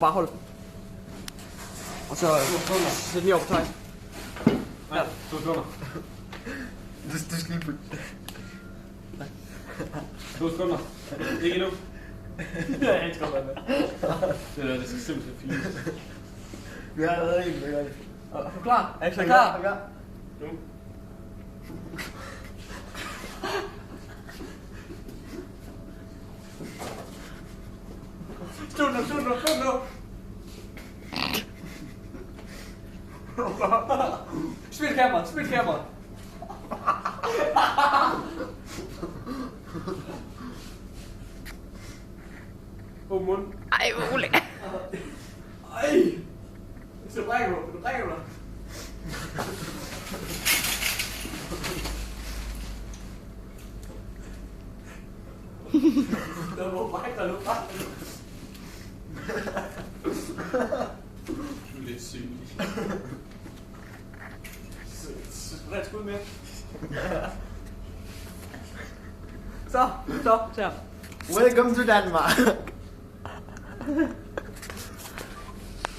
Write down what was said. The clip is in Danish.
Bare hold. Og så sæt lige over på tøj. Nej, 2 sekunder. Du skal lige putte. 2 sekunder. Ikke endnu. Ja, jeg skal være med. Det skal simpelthen fint. Vi har allerede en, vi gør det. Er du klar? Er du klar? Ja. Nu. Slut nu. Spil kameraet. Åbn mund. Ej, Ole. Ej! Så brækker du dig. Der må brække dig nu. Du er lidt syg. Red skud mere. Så. Welcome to Denmark.